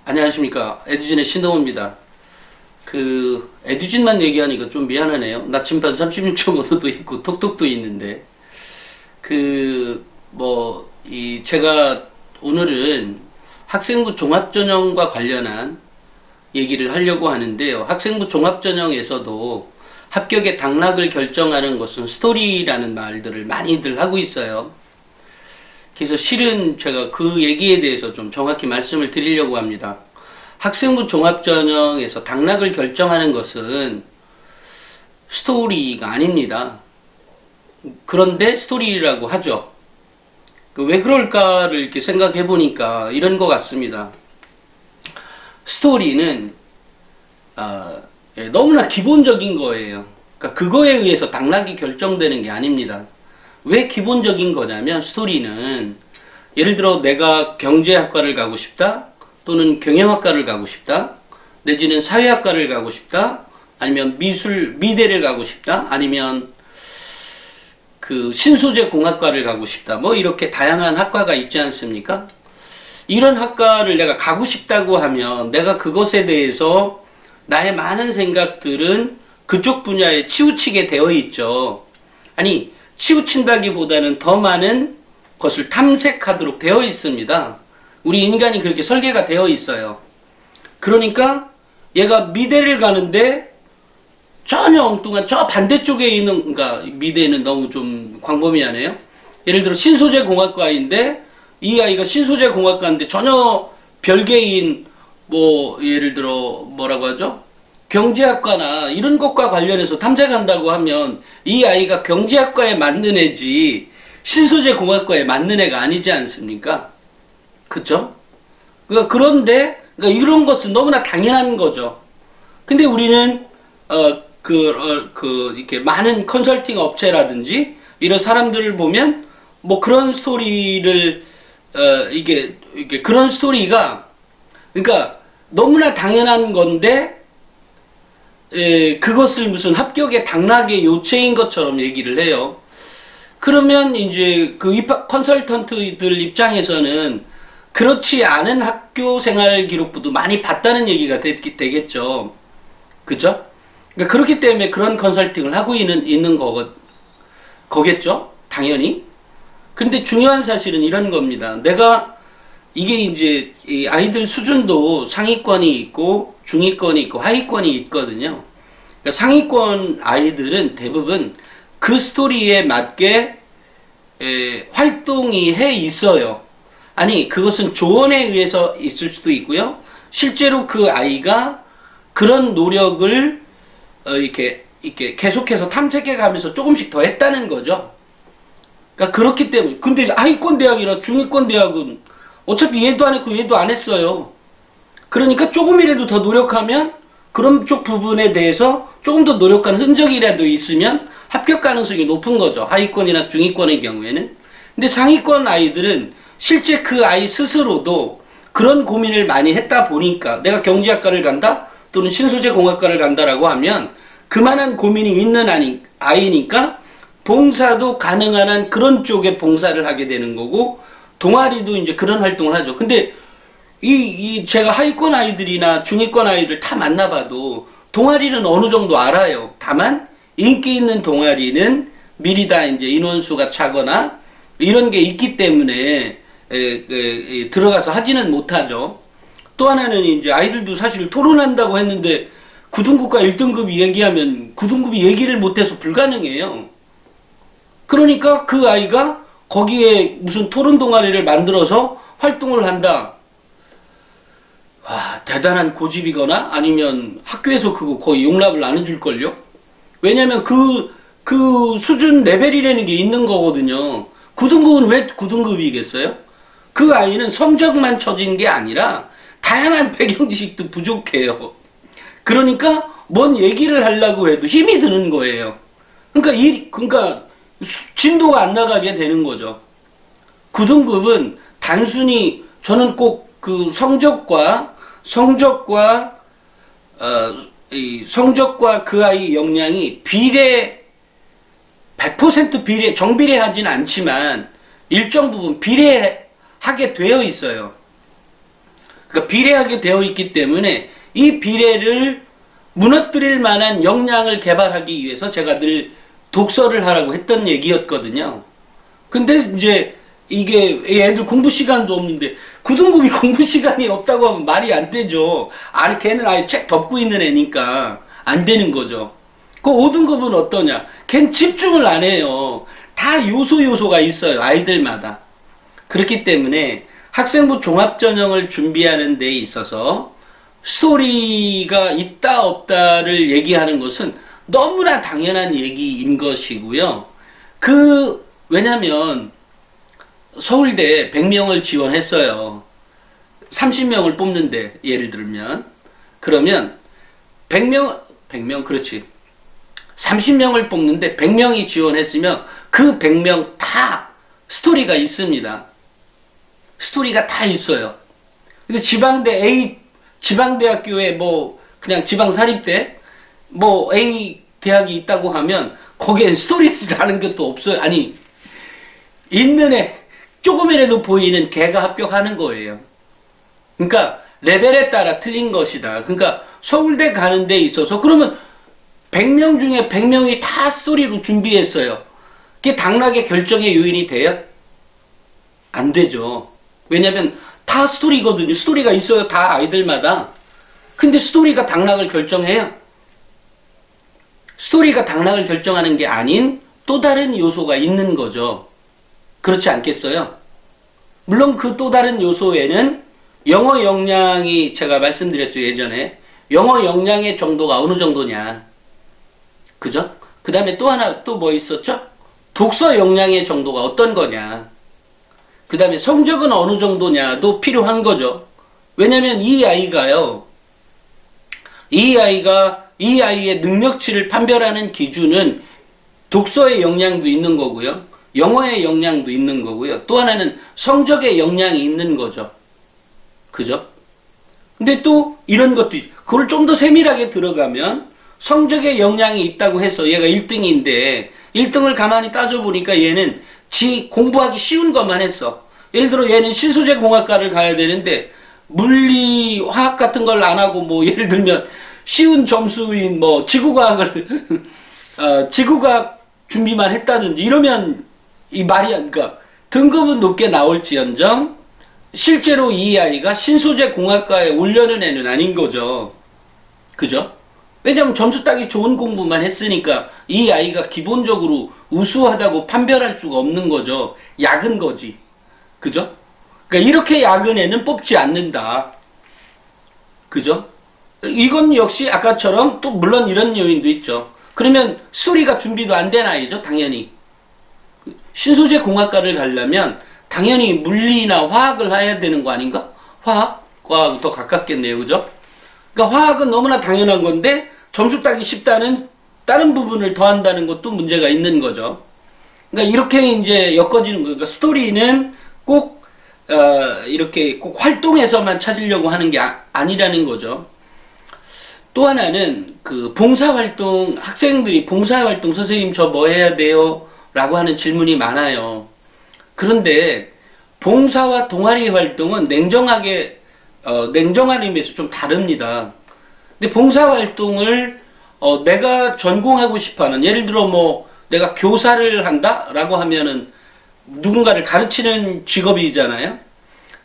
안녕하십니까. 에듀진의 신동호입니다. 에듀진만 얘기하니까 좀 미안하네요. 나침반 36.5도도 있고, 톡톡도 있는데. 제가 오늘은 학생부 종합전형과 관련한 얘기를 하려고 하는데요. 학생부 종합전형에서도 합격의 당락을 결정하는 것은 스토리라는 말들을 많이들 하고 있어요. 그래서 실은 제가 그 얘기에 대해서 좀 정확히 말씀을 드리려고 합니다. 학생부 종합전형에서 당락을 결정하는 것은 스토리가 아닙니다. 그런데 스토리라고 하죠. 왜 그럴까를 이렇게 생각해 보니까 이런 것 같습니다. 스토리는 너무나 기본적인 거예요. 그러니까 그거에 의해서 당락이 결정되는 게 아닙니다. 왜 기본적인 거냐면 스토리는 예를 들어 내가 경제학과를 가고 싶다, 또는 경영학과를 가고 싶다, 내지는 사회학과를 가고 싶다, 아니면 미대를 가고 싶다, 아니면 신소재공학과를 가고 싶다, 뭐 이렇게 다양한 학과가 있지 않습니까? 이런 학과를 내가 가고 싶다고 하면 내가 그것에 대해서 나의 많은 생각들은 그쪽 분야에 치우치게 되어 있죠. 아니, 치우친다기보다는 더 많은 것을 탐색하도록 되어 있습니다. 우리 인간이 그렇게 설계가 되어 있어요. 그러니까 얘가 미대를 가는데 전혀 엉뚱한 저 반대쪽에 있는, 그러니까 미대는 너무 좀 광범위하네요. 예를 들어 신소재공학과인데 이 아이가 신소재공학과인데 전혀 별개인 예를 들어 뭐라고 하죠? 경제학과나 이런 것과 관련해서 탐색한다고 하면 이 아이가 경제학과에 맞는 애지 신소재공학과에 맞는 애가 아니지 않습니까? 그쵸? 그런데 이런 것은 너무나 당연한 거죠. 근데 우리는 이렇게 많은 컨설팅 업체라든지 이런 사람들을 보면 뭐 그런 스토리를 이게 그런 스토리가 그러니까 너무나 당연한 건데 그것을 무슨 합격의 당락의 요체인 것처럼 얘기를 해요. 그러면 이제 입학 컨설턴트들 입장에서는 그렇지 않은 학교 생활 기록부도 많이 봤다는 얘기가 되겠죠. 그죠? 그러니까 그렇기 때문에 그런 컨설팅을 하고 있는 거겠죠? 당연히. 그런데 중요한 사실은 이런 겁니다. 이게 이제 이 아이들 수준도 상위권이 있고 중위권이 있고 하위권이 있거든요. 그러니까 상위권 아이들은 대부분 그 스토리에 맞게 활동이 해 있어요. 아니, 그것은 조언에 의해서 있을 수도 있고요. 실제로 그 아이가 그런 노력을 이렇게 계속해서 탐색해 가면서 조금씩 더 했다는 거죠. 그러니까 그렇기 때문에. 근데 하위권 대학이나 중위권 대학은 어차피 얘도 안 했고 얘도 안 했어요. 그러니까 조금이라도 더 노력하면 그런 쪽 부분에 대해서 조금 더 노력한 흔적이라도 있으면 합격 가능성이 높은 거죠. 하위권이나 중위권의 경우에는. 근데 상위권 아이들은 실제 그 아이 스스로도 그런 고민을 많이 했다 보니까 내가 경제학과를 간다, 또는 신소재공학과를 간다라고 하면 그만한 고민이 있는 아이니까 봉사도 가능한 한 그런 쪽에 봉사를 하게 되는 거고, 동아리도 이제 그런 활동을 하죠. 근데 제가 하위권 아이들이나 중위권 아이들 다 만나봐도 동아리는 어느 정도 알아요. 다만 인기 있는 동아리는 미리 다 이제 인원수가 차거나 이런 게 있기 때문에 들어가서 하지는 못하죠. 또 하나는 이제 아이들도 사실 토론한다고 했는데 9등급과 1등급 얘기하면 9등급이 얘기를 못해서 불가능해요. 그러니까 그 아이가 거기에 무슨 토론 동아리를 만들어서 활동을 한다. 와, 대단한 고집이거나 아니면 학교에서 그거 거의 용납을 안 해줄걸요? 왜냐면 그 수준 레벨이라는 게 있는 거거든요. 9등급은 왜 9등급이겠어요? 그 아이는 성적만 처진 게 아니라 다양한 배경 지식도 부족해요. 그러니까 뭔 얘기를 하려고 해도 힘이 드는 거예요. 그러니까 진도가 안 나가게 되는 거죠. 9등급은 단순히 저는 꼭 그 성적과 그 아이 역량이 100% 정비례하진 않지만 일정 부분 비례하게 되어 있어요. 그러니까 비례하게 되어 있기 때문에 이 비례를 무너뜨릴 만한 역량을 개발하기 위해서 제가 늘 독서를 하라고 했던 얘기였거든요. 근데 이제 이게 애들 공부 시간도 없는데 9등급이 공부 시간이 없다고 하면 말이 안 되죠. 아니 걔는 아예 책 덮고 있는 애니까 안 되는 거죠. 그 5등급은 어떠냐? 걔는 집중을 안 해요. 다 요소가 있어요. 아이들마다. 그렇기 때문에 학생부 종합전형을 준비하는 데 있어서 스토리가 있다 없다를 얘기하는 것은 너무나 당연한 얘기인 것이고요. 왜냐면 서울대 100명을 지원했어요. 30명을 뽑는데 예를 들면 그러면 100명 그렇지. 30명을 뽑는데 100명이 지원했으면 그 100명 다 스토리가 있습니다. 스토리가 다 있어요. 근데 지방대학교에 뭐 그냥 지방사립대 뭐 A 대학이 있다고 하면 거기엔 스토리라는 것도 없어요. 아니 있는 애 조금이라도 보이는 걔가 합격하는 거예요. 그러니까 레벨에 따라 틀린 것이다. 그러니까 서울대 가는 데 있어서 그러면 100명 중에 100명이 다 스토리로 준비했어요. 그게 당락의 결정의 요인이 돼요? 안 되죠. 왜냐면 다 스토리거든요. 스토리가 있어요. 다 아이들마다. 근데 스토리가 당락을 결정해요? 스토리가 당락을 결정하는 게 아닌 또 다른 요소가 있는 거죠. 그렇지 않겠어요? 물론 그 또 다른 요소에는 영어 역량이 제가 말씀드렸죠. 예전에. 영어 역량의 정도가 어느 정도냐. 그죠? 그 다음에 또 하나 또 뭐 있었죠? 독서 역량의 정도가 어떤 거냐. 그 다음에 성적은 어느 정도냐도 필요한 거죠. 왜냐면 이 아이의 능력치를 판별하는 기준은 독서의 역량도 있는 거고요. 영어의 역량도 있는 거고요. 또 하나는 성적의 역량이 있는 거죠. 그죠? 근데 또 이런 것도 그걸 좀 더 세밀하게 들어가면 성적의 역량이 있다고 해서 얘가 1등인데 1등을 가만히 따져보니까 얘는 공부하기 쉬운 것만 했어. 예를 들어 얘는 신소재공학과를 가야 되는데 물리, 화학 같은 걸 안 하고 뭐 예를 들면 쉬운 점수인 뭐 지구과학을 지구과학 준비만 했다든지 이러면 이 말이 그러니까 등급은 높게 나올지언정 실제로 이 아이가 신소재공학과에 오려는 애는 아닌 거죠. 그죠? 왜냐면 점수 따기 좋은 공부만 했으니까 이 아이가 기본적으로 우수하다고 판별할 수가 없는 거죠. 약은 거지. 그죠? 그러니까 이렇게 약은 애는 뽑지 않는다. 그죠? 이건 역시 아까처럼 또 물론 이런 요인도 있죠. 그러면 스토리가 준비도 안 된 아이죠. 당연히. 신소재공학과를 가려면 당연히 물리나 화학을 해야 되는 거 아닌가? 화학과 더 가깝겠네요. 그죠? 그러니까 화학은 너무나 당연한 건데 점수 따기 쉽다는 다른 부분을 더한다는 것도 문제가 있는 거죠. 그러니까 이렇게 이제 엮어지는 거예요. 그러니까 스토리는 꼭 이렇게 꼭 활동에서만 찾으려고 하는 게 아니라는 거죠. 또 하나는 그 봉사활동, 학생들이 봉사활동 선생님 저 뭐 해야 돼요? 라고 하는 질문이 많아요. 그런데 봉사와 동아리 활동은 냉정한 의미에서 좀 다릅니다. 근데 봉사활동을 내가 전공하고 싶어하는 예를 들어 뭐 내가 교사를 한다? 라고 하면은 누군가를 가르치는 직업이잖아요.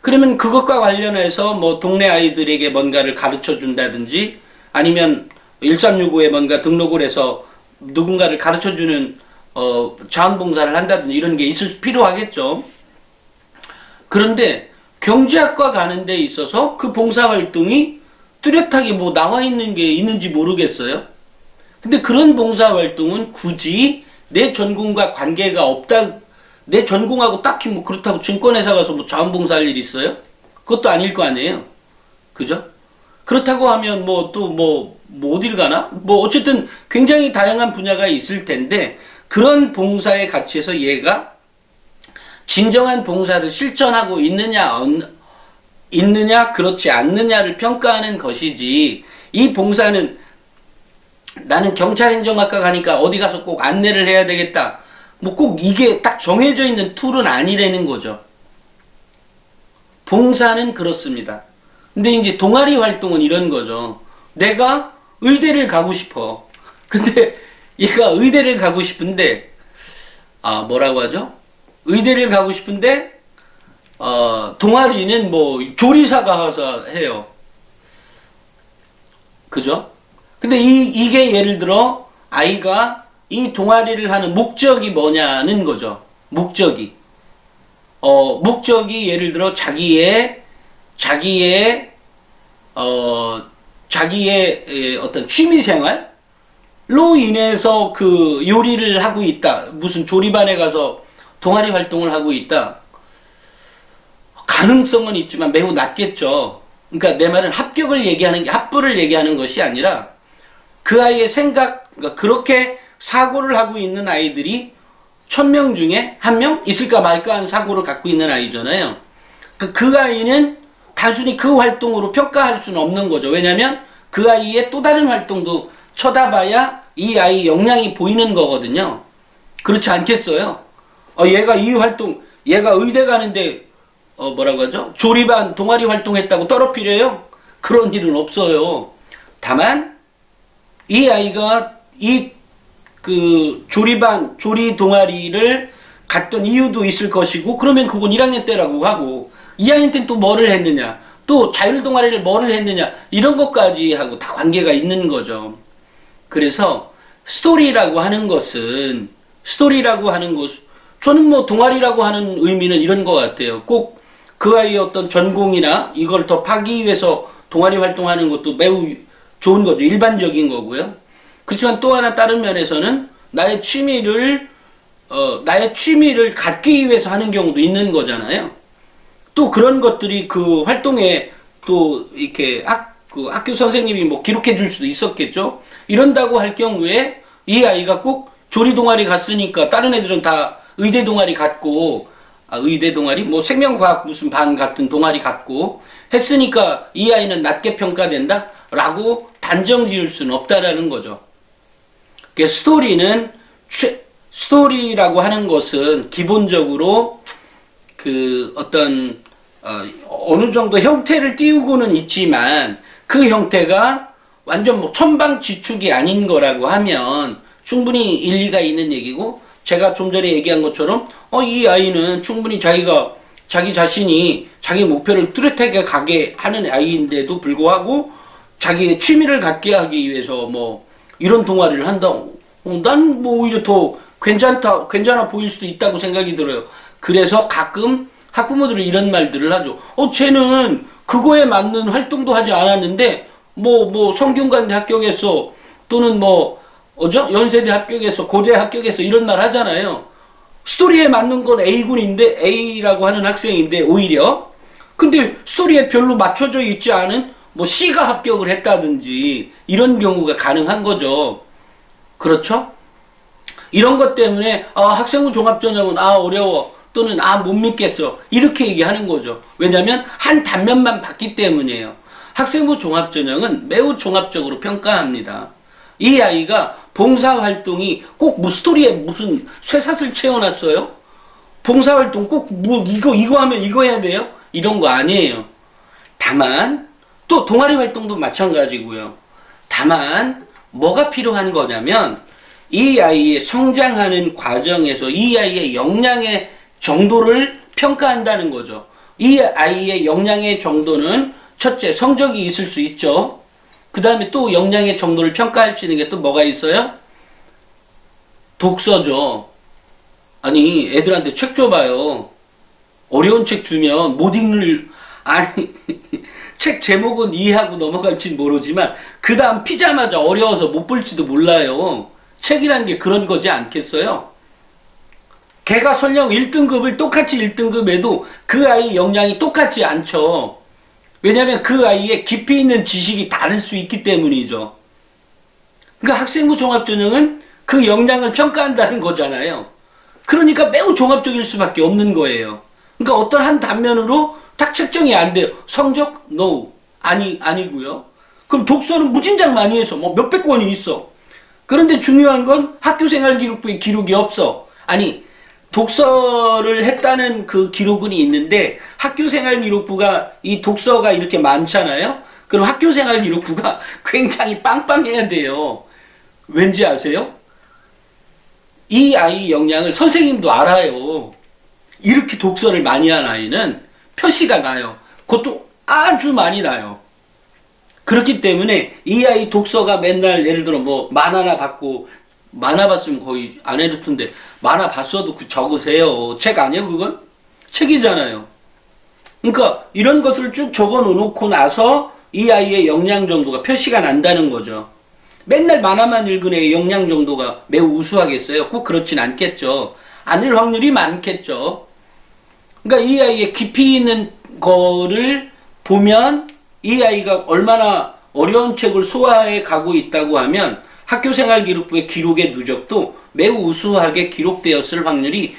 그러면 그것과 관련해서 뭐 동네 아이들에게 뭔가를 가르쳐 준다든지 아니면 1365에 뭔가 등록을 해서 누군가를 가르쳐 주는 자원봉사를 한다든지 이런 게 필요하겠죠. 그런데 경제학과 가는 데 있어서 그 봉사활동이 뚜렷하게 뭐 나와 있는 게 있는지 모르겠어요. 근데 그런 봉사활동은 굳이 내 전공과 관계가 없다. 내 전공하고 딱히 뭐 그렇다고 증권회사 가서 뭐 자원봉사할 일 있어요? 그것도 아닐 거 아니에요. 그죠? 그렇다고 하면 뭐 또 뭐 어딜 가나? 뭐 어쨌든 굉장히 다양한 분야가 있을 텐데 그런 봉사의 가치에서 얘가 진정한 봉사를 실천하고 있느냐 그렇지 않느냐를 평가하는 것이지 이 봉사는 나는 경찰행정학과 가니까 어디 가서 꼭 안내를 해야 되겠다 뭐 꼭 이게 딱 정해져 있는 툴은 아니라는 거죠. 봉사는 그렇습니다. 근데 이제 동아리 활동은 이런 거죠. 내가 의대를 가고 싶어. 근데 얘가 의대를 가고 싶은데, 뭐라고 하죠? 의대를 가고 싶은데, 동아리는 뭐 조리사가 와서 해요. 그죠? 근데 이게 예를 들어 아이가 이 동아리를 하는 목적이 뭐냐는 거죠. 목적이 예를 들어 자기의 어떤 취미 생활로 인해서 그 요리를 하고 있다. 무슨 조리반에 가서 동아리 활동을 하고 있다. 가능성은 있지만 매우 낮겠죠. 그러니까 내 말은 합격을 얘기하는 게 합부를 얘기하는 것이 아니라 그 아이의 생각, 그러니까 그렇게 사고를 하고 있는 아이들이 1000명 중에 1명 있을까 말까 한 사고를 갖고 있는 아이잖아요. 그 아이는 단순히 그 활동으로 평가할 수는 없는 거죠. 왜냐하면 그 아이의 또 다른 활동도 쳐다봐야 이 아이 역량이 보이는 거거든요. 그렇지 않겠어요? 얘가 의대 가는데 뭐라고 하죠? 조리반 동아리 활동했다고 떨어뜨려요? 그런 일은 없어요. 다만 이 아이가 조리 동아리를 갔던 이유도 있을 것이고, 그러면 그건 1학년 때라고 하고, 2학년 때는 또 뭐를 했느냐, 또 자율 동아리를 뭐를 했느냐, 이런 것까지 하고 다 관계가 있는 거죠. 그래서 스토리라고 하는 것은 저는 뭐 동아리라고 하는 의미는 이런 것 같아요. 꼭 그 아이의 어떤 전공이나 이걸 더 파기 위해서 동아리 활동하는 것도 매우 좋은 거죠. 일반적인 거고요. 그렇지만 또 하나 다른 면에서는 나의 취미를 갖기 위해서 하는 경우도 있는 거잖아요. 또 그런 것들이 그 활동에 또 이렇게 학교 선생님이 뭐 기록해 줄 수도 있었겠죠. 이런다고 할 경우에 이 아이가 꼭 조리 동아리 갔으니까 다른 애들은 다 의대 동아리 갔고, 의대 동아리? 뭐 생명과학 무슨 반 같은 동아리 갔고 했으니까 이 아이는 낮게 평가된다? 라고 단정 지을 수는 없다라는 거죠. 그러니까 스토리라고 하는 것은 기본적으로 그 어떤 어느 정도 형태를 띄우고는 있지만 그 형태가 완전 뭐 천방지축이 아닌 거라고 하면 충분히 일리가 있는 얘기고, 제가 좀 전에 얘기한 것처럼 이 아이는 충분히 자기 자신이 자기 목표를 뚜렷하게 가게 하는 아이인데도 불구하고 자기의 취미를 갖게 하기 위해서 뭐 이런 동아리를 한다고, 난 뭐 오히려 더 괜찮아 보일 수도 있다고 생각이 들어요. 그래서 가끔 학부모들은 이런 말들을 하죠. 쟤는 그거에 맞는 활동도 하지 않았는데 뭐 성균관대 합격했어, 또는 연세대 합격했어, 고대 합격했어, 이런 말 하잖아요. 스토리에 맞는 건 A군인데, A라고 하는 학생인데 오히려, 근데 스토리에 별로 맞춰져 있지 않은 뭐 C가 합격을 했다든지 이런 경우가 가능한 거죠. 그렇죠? 이런 것 때문에 학생부 종합전형은 어려워, 또는 못 믿겠어, 이렇게 얘기하는 거죠. 왜냐하면 한 단면만 봤기 때문이에요. 학생부 종합전형은 매우 종합적으로 평가합니다. 이 아이가 봉사활동이 꼭 스토리에 무슨 쇠사슬 채워놨어요? 봉사활동 꼭 이거 하면 이거 해야 돼요? 이런 거 아니에요. 다만 또 동아리 활동도 마찬가지고요. 다만 뭐가 필요한 거냐면 이 아이의 성장하는 과정에서 이 아이의 역량의 정도를 평가한다는 거죠. 이 아이의 역량의 정도는 첫째, 성적이 있을 수 있죠. 그 다음에 또 역량의 정도를 평가할 수 있는 게 또 뭐가 있어요? 독서죠. 아니, 애들한테 책 줘봐요. 어려운 책 주면 못 읽는, 책 제목은 이해하고 넘어갈진 모르지만 그 다음 피자마자 어려워서 못 볼지도 몰라요. 책이라는 게 그런 거지 않겠어요? 걔가 설령 1등급을 똑같이 1등급에도 그 아이 역량이 똑같지 않죠. 왜냐하면 그 아이의 깊이 있는 지식이 다를 수 있기 때문이죠. 그러니까 학생부 종합전형은 그 역량을 평가한다는 거잖아요. 그러니까 매우 종합적일 수밖에 없는 거예요. 그러니까 어떤 한 단면으로 딱 책정이 안 돼요. 성적? No. 아니고요. 그럼 독서는 무진장 많이 해서 뭐 몇백 권이 있어. 그런데 중요한 건 학교생활 기록부에 기록이 없어. 아니, 독서를 했다는 그 기록은 있는데 학교생활기록부가 이 독서가 이렇게 많잖아요. 그럼 학교생활기록부가 굉장히 빵빵해야 돼요. 왠지 아세요? 이 아이 역량을 선생님도 알아요. 이렇게 독서를 많이 한 아이는 표시가 나요. 그것도 아주 많이 나요. 그렇기 때문에 이 아이 독서가 맨날 예를 들어 뭐 만화나 받고, 만화 봤으면 거의 안 해둘 텐데 만화 봤어도 그 적으세요. 책 아니에요 그건? 책이잖아요. 그러니까 이런 것을 쭉 적어 놓고 나서 이 아이의 역량 정도가 표시가 난다는 거죠. 맨날 만화만 읽은 애의 역량 정도가 매우 우수하겠어요? 꼭 그렇진 않겠죠. 아닐 확률이 많겠죠. 그러니까 이 아이의 깊이 있는 거를 보면 이 아이가 얼마나 어려운 책을 소화해 가고 있다고 하면 학교생활기록부의 기록의 누적도 매우 우수하게 기록되었을 확률이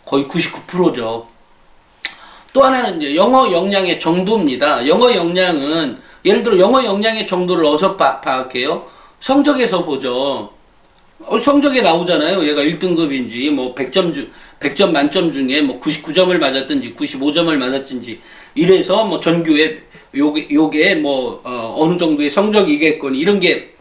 거의 99%죠. 또 하나는 이제 영어 역량의 정도입니다. 영어 역량은 예를 들어 영어 역량의 정도를 어디서 파악해요? 성적에서 보죠. 성적에 나오잖아요. 얘가 1등급인지 뭐 100점 만점 중에 뭐 99점을 맞았든지 95점을 맞았든지 이래서 뭐 전교에 요게 뭐 어느 정도의 성적이겠거니 이런 게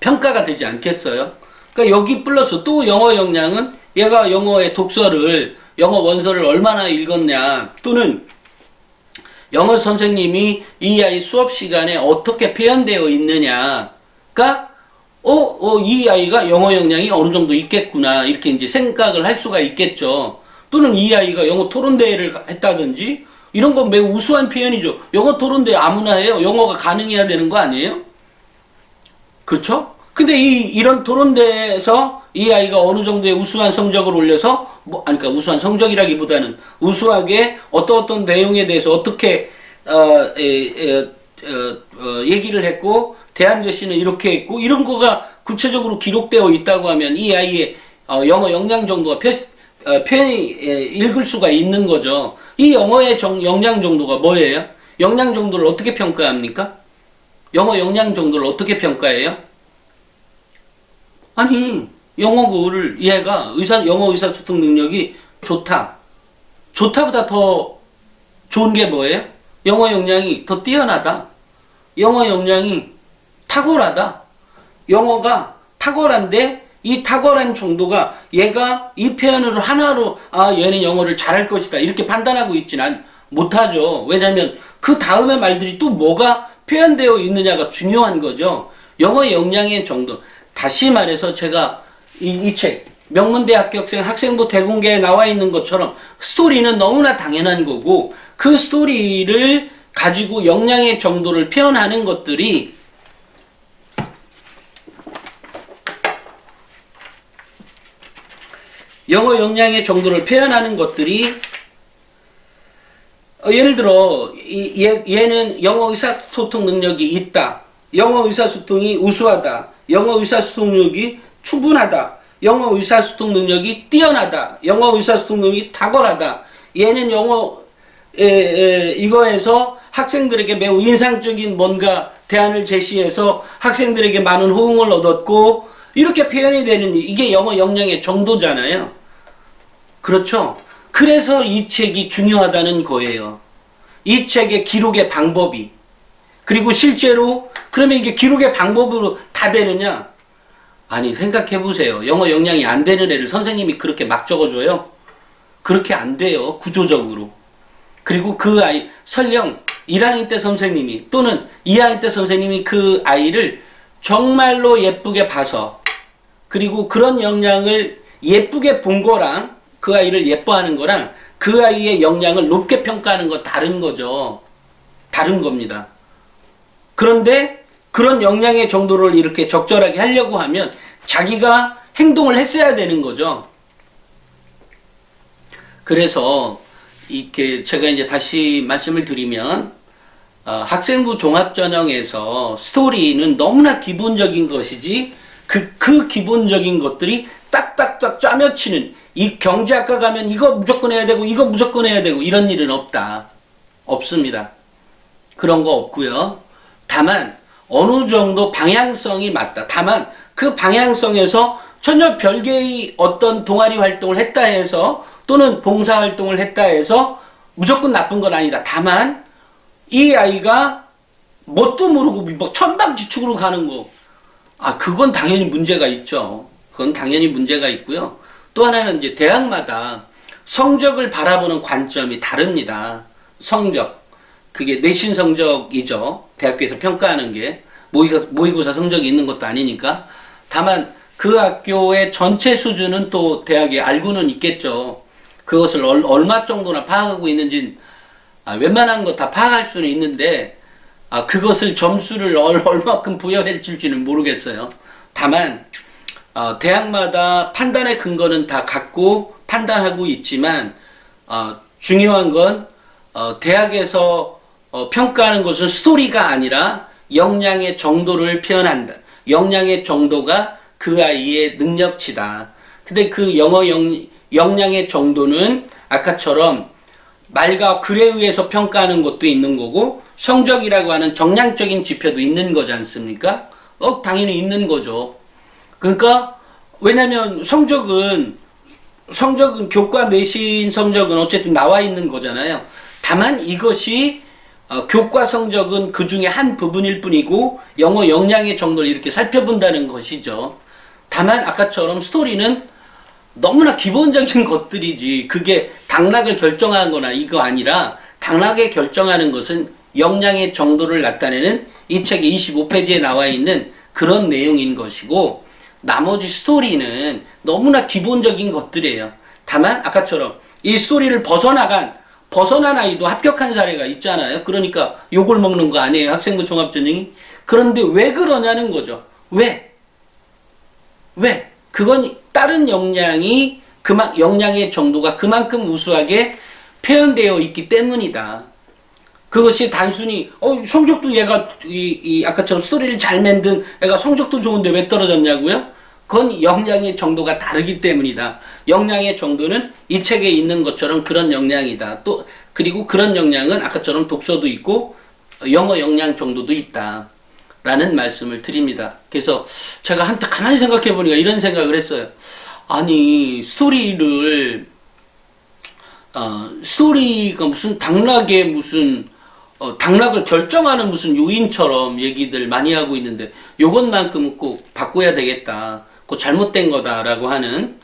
평가가 되지 않겠어요? 그러니까 여기 플러스 또 영어 역량은 얘가 영어의 독서를 영어 원서를 얼마나 읽었냐, 또는 영어 선생님이 이 아이 수업 시간에 어떻게 표현되어 있느냐가 이 아이가 영어 역량이 어느 정도 있겠구나 이렇게 이제 생각을 할 수가 있겠죠. 또는 이 아이가 영어 토론대회를 했다든지 이런 건 매우 우수한 표현이죠. 영어 토론대회 아무나 해요. 영어가 가능해야 되는 거 아니에요? 그렇죠? 근데 이런 토론대에서 이 아이가 어느 정도의 우수한 성적을 올려서 그러니까 우수한 성적이라기보다는 우수하게 어떤 내용에 대해서 어떻게 얘기를 했고 대안 제시는 이렇게 했고 이런 거가 구체적으로 기록되어 있다고 하면 이 아이의 영어 역량 정도가 표현이 읽을 수가 있는 거죠. 이 영어의 역량 정도가 뭐예요? 역량 정도를 어떻게 평가합니까? 영어 역량 정도를 어떻게 평가해요? 아니, 영어를 얘가 영어 의사소통 능력이 좋다. 좋다보다 더 좋은 게 뭐예요? 영어 역량이 더 뛰어나다. 영어 역량이 탁월하다. 영어가 탁월한데 이 탁월한 정도가 얘가 이 표현으로 하나로 얘는 영어를 잘할 것이다 이렇게 판단하고 있지는 못하죠. 왜냐하면 그 다음의 말들이 또 뭐가 표현되어 있느냐가 중요한 거죠. 영어 역량의 정도. 다시 말해서 제가 이 책 명문대 합격생 학생부 대공개에 나와 있는 것처럼 스토리는 너무나 당연한 거고 그 스토리를 가지고 역량의 정도를 표현하는 것들이 영어 역량의 정도를 표현하는 것들이 예를 들어 얘는 영어 의사소통 능력이 있다. 영어 의사소통이 우수하다. 영어 의사소통 능력이 충분하다. 영어 의사소통 능력이 뛰어나다. 영어 의사소통 능력이 탁월하다. 얘는 영어 이거에서 학생들에게 매우 인상적인 뭔가 대안을 제시해서 학생들에게 많은 호응을 얻었고 이렇게 표현이 되는 이게 영어 역량의 정도잖아요. 그렇죠? 그래서 이 책이 중요하다는 거예요. 이 책의 기록의 방법이. 그리고 실제로 그러면 이게 기록의 방법으로 다 되느냐? 아니 생각해 보세요. 영어 역량이 안 되는 애를 선생님이 그렇게 막 적어줘요? 그렇게 안 돼요. 구조적으로. 그리고 그 아이 설령 1학년 때 선생님이 또는 2학년 때 선생님이 그 아이를 정말로 예쁘게 봐서 그리고 그런 역량을 예쁘게 본 거랑 그 아이를 예뻐하는 거랑 그 아이의 역량을 높게 평가하는 거 다른 거죠. 다른 겁니다. 그런데 그런 역량의 정도를 이렇게 적절하게 하려고 하면 자기가 행동을 했어야 되는 거죠. 그래서 이렇게 제가 이제 다시 말씀을 드리면 학생부 종합전형에서 스토리는 너무나 기본적인 것이지 그 기본적인 것들이 딱딱딱 짜며치는 이 경제학과 가면 이거 무조건 해야 되고 이거 무조건 해야 되고 이런 일은 없다. 없습니다. 그런 거 없고요. 다만 어느 정도 방향성이 맞다. 다만 그 방향성에서 전혀 별개의 어떤 동아리 활동을 했다 해서 또는 봉사 활동을 했다 해서 무조건 나쁜 건 아니다. 다만 이 아이가 뭣도 모르고 뭐 천방지축으로 가는 거, 그건 당연히 문제가 있죠. 그건 당연히 문제가 있고요. 또 하나는 이제 대학마다 성적을 바라보는 관점이 다릅니다. 성적. 그게 내신 성적이죠. 대학교에서 평가하는 게. 모의고사 성적이 있는 것도 아니니까. 다만 그 학교의 전체 수준은 또 대학에 알고는 있겠죠. 그것을 얼마 정도나 파악하고 있는지 웬만한 거 다 파악할 수는 있는데 그것을 점수를 얼마큼 부여해 줄지는 모르겠어요. 다만 대학마다 판단의 근거는 다 갖고 판단하고 있지만 중요한 건 대학에서 평가하는 것은 스토리가 아니라 역량의 정도를 표현한다. 역량의 정도가 그 아이의 능력치다. 근데 그 영어 역량의 정도는 아까처럼 말과 글에 의해서 평가하는 것도 있는 거고 성적이라고 하는 정량적인 지표도 있는 거지 않습니까? 당연히 있는 거죠. 그러니까 왜냐면 성적은 교과 내신 성적은 어쨌든 나와 있는 거잖아요. 다만 이것이 교과 성적은 그 중에 한 부분일 뿐이고 영어 역량의 정도를 이렇게 살펴본다는 것이죠. 다만 아까처럼 스토리는 너무나 기본적인 것들이지 그게 당락을 결정하는 거나 이거 아니라 당락에 결정하는 것은 역량의 정도를 나타내는 이 책의 25페이지에 나와 있는 그런 내용인 것이고 나머지 스토리는 너무나 기본적인 것들이에요. 다만 아까처럼 이 스토리를 벗어난 아이도 합격한 사례가 있잖아요. 그러니까 욕을 먹는 거 아니에요. 학생부 종합전형이. 그런데 왜 그러냐는 거죠. 왜? 그건 다른 역량의 정도가 그만큼 우수하게 표현되어 있기 때문이다. 그것이 단순히 성적도 얘가 아까처럼 스토리를 잘 만든 애가 성적도 좋은데 왜 떨어졌냐고요? 그건 역량의 정도가 다르기 때문이다. 역량의 정도는 이 책에 있는 것처럼 그런 역량이다. 그리고 그런 역량은 아까처럼 독서도 있고 영어 역량 정도도 있다. 라는 말씀을 드립니다. 그래서 제가 한때 가만히 생각해 보니까 이런 생각을 했어요. 아니 스토리가 무슨 당락을 결정하는 무슨 요인처럼 얘기들 많이 하고 있는데 요것만큼은 꼭 바꿔야 되겠다. 그거 잘못된 거다라고 하는,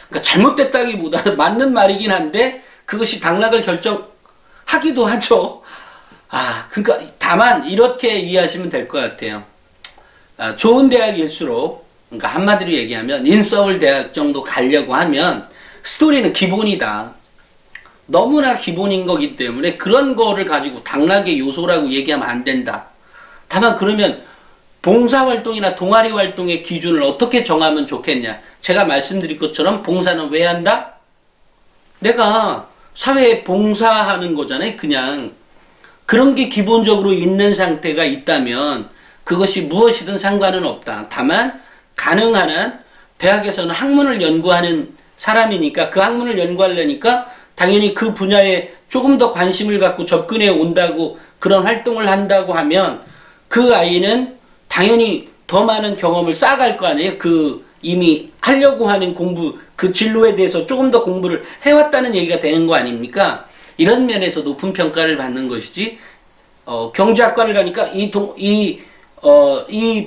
그러니까 잘못됐다기보다는 맞는 말이긴 한데 그것이 당락을 결정하기도 하죠. 그러니까 다만 이렇게 이해하시면 될 것 같아요. 좋은 대학일수록, 그러니까 한마디로 얘기하면 인서울 대학 정도 가려고 하면 스토리는 기본이다. 너무나 기본인 거기 때문에 그런 거를 가지고 당락의 요소라고 얘기하면 안 된다. 다만 그러면 봉사활동이나 동아리 활동의 기준을 어떻게 정하면 좋겠냐. 제가 말씀드린 것처럼 봉사는 왜 한다? 내가 사회에 봉사하는 거잖아요. 그냥 그런 게 기본적으로 있는 상태가 있다면 그것이 무엇이든 상관은 없다. 다만 가능한 한 대학에서는 학문을 연구하는 사람이니까 그 학문을 연구하려니까 당연히 그 분야에 조금 더 관심을 갖고 접근해 온다고 그런 활동을 한다고 하면 그 아이는 당연히 더 많은 경험을 쌓아갈 거 아니에요. 이미 하려고 하는 공부, 그 진로에 대해서 조금 더 공부를 해왔다는 얘기가 되는 거 아닙니까? 이런 면에서 높은 평가를 받는 것이지, 경제학과를 가니까 이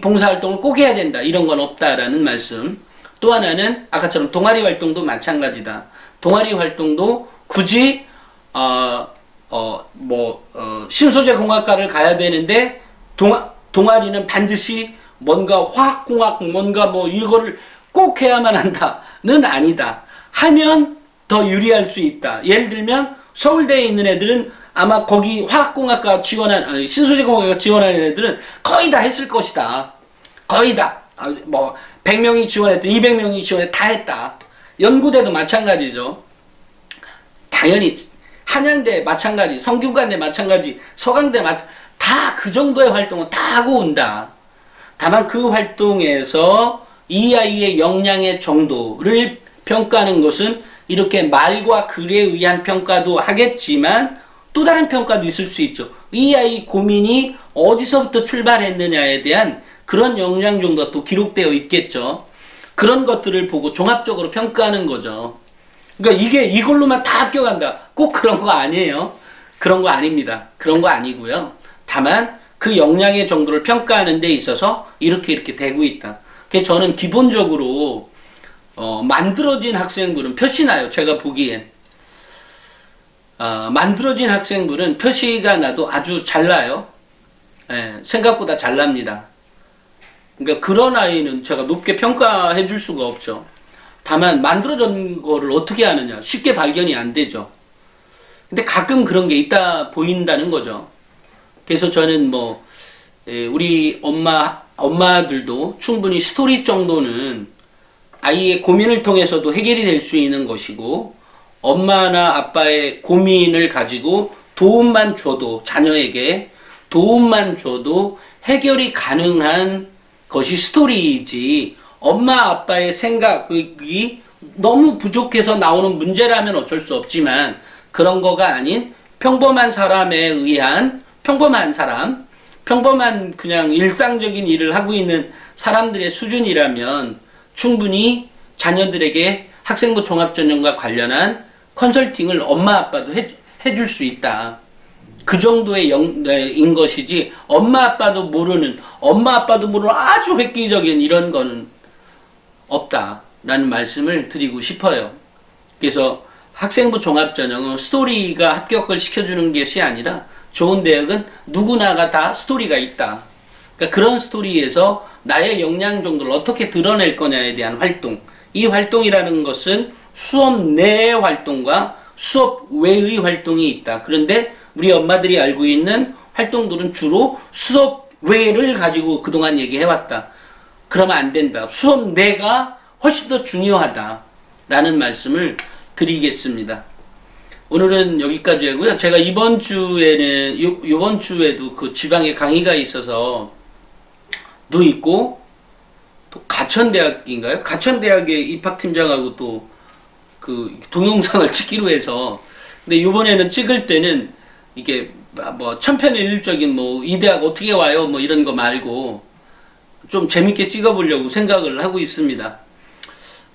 봉사활동을 꼭 해야 된다. 이런 건 없다라는 말씀. 또 하나는 아까처럼 동아리 활동도 마찬가지다. 동아리 활동도 굳이, 신소재공학과를 가야 되는데, 동아리는 반드시 뭔가 화학공학, 뭔가 이거를 꼭 해야만 한다는 아니다. 하면 더 유리할 수 있다. 예를 들면, 서울대에 있는 애들은 아마 거기 화학공학과 신소재공학과 지원하는 애들은 거의 다 했을 것이다. 거의 다. 100명이 지원했든 200명이 지원했든 다 했다. 연구대도 마찬가지죠. 당연히 한양대 마찬가지, 성균관대 마찬가지, 서강대 다 그 정도의 활동은 다 하고 온다. 다만 그 활동에서 이 아이의 역량의 정도를 평가하는 것은 이렇게 말과 글에 의한 평가도 하겠지만 또 다른 평가도 있을 수 있죠. 이 아이 고민이 어디서부터 출발했느냐에 대한 그런 역량 정도가 또 기록되어 있겠죠. 그런 것들을 보고 종합적으로 평가하는 거죠. 그러니까 이걸로만 다 합격한다. 꼭 그런 거 아니에요. 그런 거 아닙니다. 그런 거 아니고요. 다만 그 역량의 정도를 평가하는 데 있어서 이렇게 되고 있다. 그래서 저는 기본적으로 만들어진 학생부는 표시나요. 제가 보기엔 만들어진 학생부는 표시가 나도 아주 잘 나요. 예, 생각보다 잘 납니다. 그러니까 그런 아이는 제가 높게 평가해 줄 수가 없죠. 다만 만들어진 거를 어떻게 하느냐, 쉽게 발견이 안 되죠. 근데 가끔 그런 게 있다 보인다는 거죠. 그래서 저는 뭐 우리 엄마들도 충분히 스토리 정도는 아이의 고민을 통해서도 해결이 될 수 있는 것이고, 엄마나 아빠의 고민을 가지고 도움만 줘도, 자녀에게 도움만 줘도 해결이 가능한 것이 스토리이지, 엄마 아빠의 생각이 너무 부족해서 나오는 문제라면 어쩔 수 없지만 그런 거가 아닌 평범한 사람에 의한 평범한 사람, 평범한 그냥 일상적인 일을 하고 있는 사람들의 수준이라면 충분히 자녀들에게 학생부 종합전형과 관련한 컨설팅을 엄마 아빠도 해줄 수 있다. 그 정도의 인 것이지, 엄마 아빠도 모르는 아주 획기적인 이런 거는 없다라는 말씀을 드리고 싶어요. 그래서 학생부 종합전형은 스토리가 합격을 시켜주는 것이 아니라, 좋은 대학은 누구나가 다 스토리가 있다. 그러니까 그런 스토리에서 나의 역량 정도를 어떻게 드러낼 거냐에 대한 활동, 이 활동이라는 것은 수업 내의 활동과 수업 외의 활동이 있다. 그런데 우리 엄마들이 알고 있는 활동들은 주로 수업 외를 가지고 그동안 얘기해왔다. 그러면 안 된다. 수업 내가 훨씬 더 중요하다 라는 말씀을 드리겠습니다. 오늘은 여기까지 하고요. 제가 이번 주에도 그 지방에 강의가 있어서 도 있고, 또 가천대학인가요? 가천대학의 입학팀장하고 또 그 동영상을 찍기로 해서, 근데 이번에는 찍을 때는 이게 뭐 천편일률적인 뭐 이 대학 어떻게 와요 뭐 이런 거 말고 좀 재밌게 찍어보려고 생각을 하고 있습니다.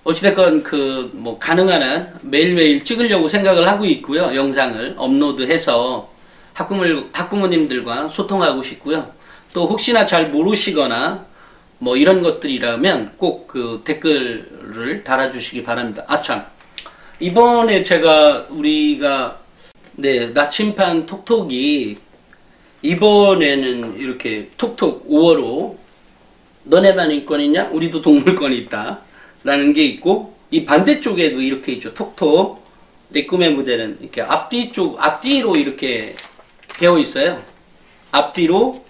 어찌됐건 그 뭐 가능한 한 매일매일 찍으려고 생각을 하고 있고요. 영상을 업로드해서 학부모님들과 소통하고 싶고요. 또 혹시나 잘 모르시거나 뭐 이런 것들이라면 꼭 그 댓글을 달아주시기 바랍니다. 아참, 이번에 우리가 나침판 톡톡이 이번에는 이렇게 톡톡 5월호 너네만 인권 있냐? 우리도 동물권이 있다 라는 게 있고, 이 반대쪽에도 이렇게 있죠. 톡톡 내 꿈의 무대는 이렇게 앞뒤로 이렇게 되어 있어요. 앞뒤로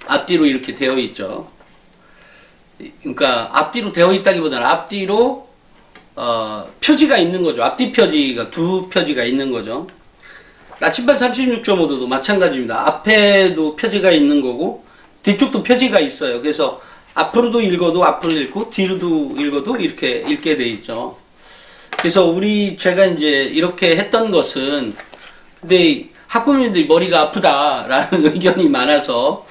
이렇게 되어 있죠. 그러니까 앞뒤로 되어 있다기보다는 앞뒤로 표지가 있는 거죠. 앞뒤 표지가 두 표지가 있는 거죠. 나침반 36.5도도 마찬가지입니다. 앞에도 표지가 있는 거고 뒤쪽도 표지가 있어요. 그래서 앞으로도 읽어도 앞으로 읽고 뒤로도 읽어도 이렇게 읽게 돼 있죠. 그래서 제가 이제 이렇게 했던 것은, 근데 학부모님들이 머리가 아프다라는 의견이 많아서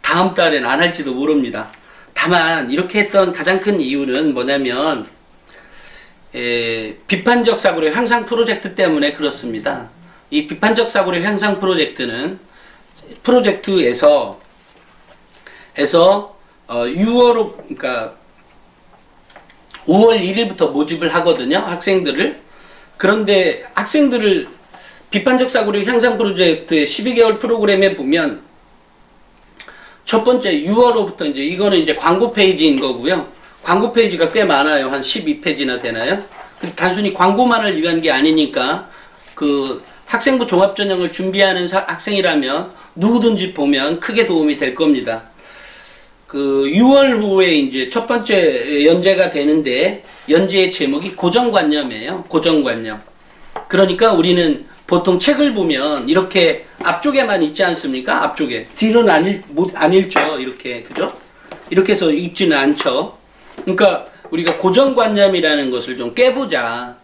다음 달엔 안 할지도 모릅니다. 다만 이렇게 했던 가장 큰 이유는 뭐냐면 비판적 사고력 향상 프로젝트 때문에 그렇습니다. 이 비판적 사고력 향상 프로젝트에서 6월, 그러니까 5월 1일부터 모집을 하거든요. 학생들을. 그런데 학생들을 비판적 사고력 향상 프로젝트의 12개월 프로그램에 보면 첫 번째 6월호부터 이거는 이제 광고 페이지인 거고요. 광고 페이지가 꽤 많아요. 한 12페이지나 되나요? 단순히 광고만을 위한 게 아니니까 그 학생부 종합전형을 준비하는 학생이라면 누구든지 보면 크게 도움이 될 겁니다. 그 6월호에 이제 첫 번째 연재가 되는데, 연재의 제목이 고정관념이에요. 고정관념. 그러니까 우리는 보통 책을 보면 이렇게 앞쪽에만 있지 않습니까? 앞쪽에. 뒤는 안 읽죠. 이렇게. 그죠? 이렇게 해서 읽지는 않죠. 그러니까 우리가 고정관념이라는 것을 좀 깨보자.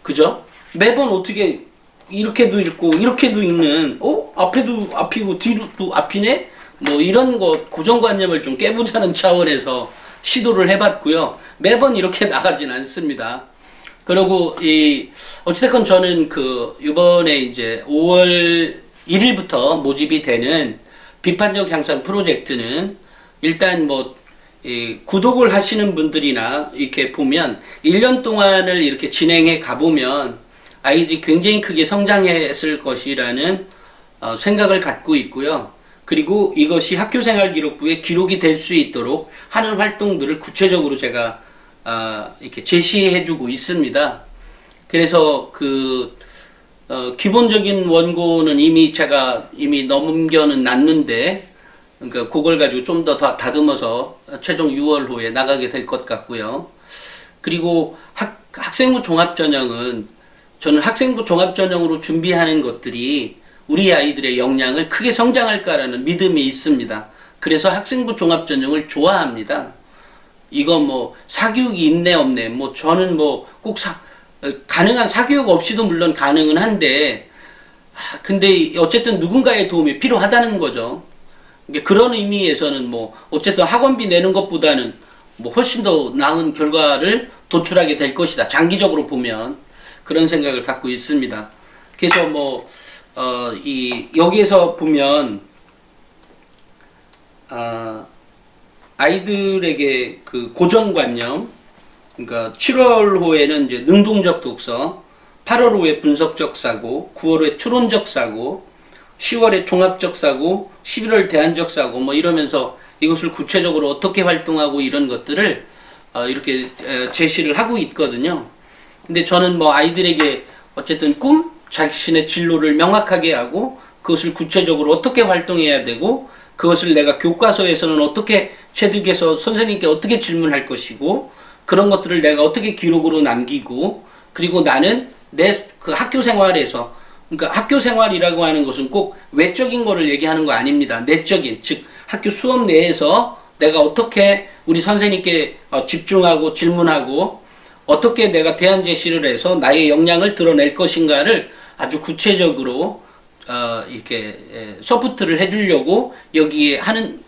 그죠? 매번 어떻게 이렇게도 읽고 이렇게도 읽는, 앞에도 앞이고 뒤도 앞이네? 뭐 이런 거 고정관념을 좀 깨보자는 차원에서 시도를 해봤고요. 매번 이렇게 나가진 않습니다. 그리고 어찌됐건 저는 이번에 이제 5월 1일부터 모집이 되는 비판적 향상 프로젝트는 일단 구독을 하시는 분들이나 이렇게 보면 1년 동안을 이렇게 진행해 가보면 아이들이 굉장히 크게 성장했을 것이라는 생각을 갖고 있고요. 그리고 이것이 학교생활기록부에 기록이 될 수 있도록 하는 활동들을 구체적으로 제가 이렇게 제시해주고 있습니다. 그래서 기본적인 원고는 제가 이미 넘겨는 놨는데, 그러니까 그걸 가지고 좀 더 다듬어서 최종 6월호에 나가게 될 것 같고요. 그리고 학생부 종합전형은 저는 학생부 종합전형으로 준비하는 것들이 우리 아이들의 역량을 크게 성장할까라는 믿음이 있습니다. 그래서 학생부 종합전형을 좋아합니다. 이거 사교육이 있네 없네 저는 꼭 가능한 사교육 없이도 물론 가능은 한데 근데 어쨌든 누군가의 도움이 필요하다는 거죠. 그런 의미에서는 어쨌든 학원비 내는 것보다는 훨씬 더 나은 결과를 도출하게 될 것이다. 장기적으로 보면 그런 생각을 갖고 있습니다. 그래서 여기에서 보면 아이들에게 고정관념, 그러니까 7월호에는 이제 능동적 독서, 8월호에 분석적 사고, 9월호에 추론적 사고, 10월에 종합적 사고, 11월 대안적 사고 이러면서 이것을 구체적으로 어떻게 활동하고 이런 것들을 이렇게 제시를 하고 있거든요. 근데 저는 아이들에게 어쨌든 자신의 진로를 명확하게 하고 그것을 구체적으로 어떻게 활동해야 되고 그것을 내가 교과서에서는 어떻게 체득해서 선생님께 어떻게 질문할 것이고 그런 것들을 내가 어떻게 기록으로 남기고 그리고 나는 내 학교 생활에서 그러니까 학교 생활이라고 하는 것은 꼭 외적인 거를 얘기하는 거 아닙니다. 내적인 즉 학교 수업 내에서 내가 어떻게 우리 선생님께 집중하고 질문하고 어떻게 내가 대안 제시를 해서 나의 역량을 드러낼 것인가를 아주 구체적으로 이렇게 서포트를 해주려고 여기에 하는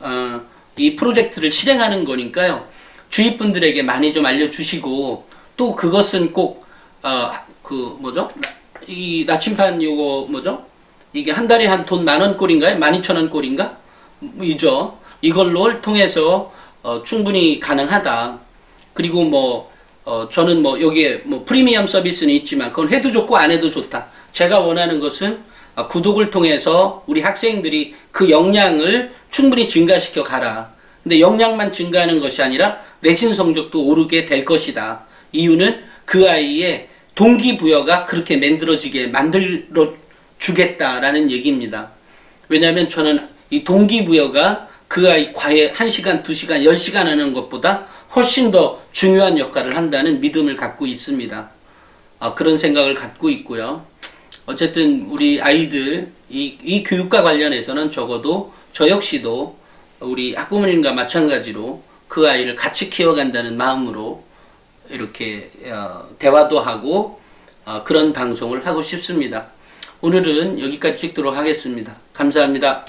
이 프로젝트를 실행하는 거니까요. 주위 분들에게 많이 좀 알려주시고 또 그것은 꼭 이 나침판 이게 한 달에 한 돈 10,000원꼴인가요? 12,000원꼴인가? 이걸로 통해서 충분히 가능하다. 그리고 저는 여기에 프리미엄 서비스는 있지만 그건 해도 좋고 안 해도 좋다. 제가 원하는 것은 구독을 통해서 우리 학생들이 그 역량을 충분히 증가시켜 가라. 근데 역량만 증가하는 것이 아니라 내신 성적도 오르게 될 것이다. 이유는 그 아이의 동기부여가 그렇게 만들어지게 만들어 주겠다라는 얘기입니다. 왜냐하면 저는 이 동기부여가 그 아이 과외 1시간, 2시간, 10시간 하는 것보다 훨씬 더 중요한 역할을 한다는 믿음을 갖고 있습니다. 그런 생각을 갖고 있고요. 어쨌든 우리 아이들 이 교육과 관련해서는 적어도 저 역시도 우리 학부모님과 마찬가지로 그 아이를 같이 키워간다는 마음으로 이렇게 대화도 하고 그런 방송을 하고 싶습니다. 오늘은 여기까지 찍도록 하겠습니다. 감사합니다.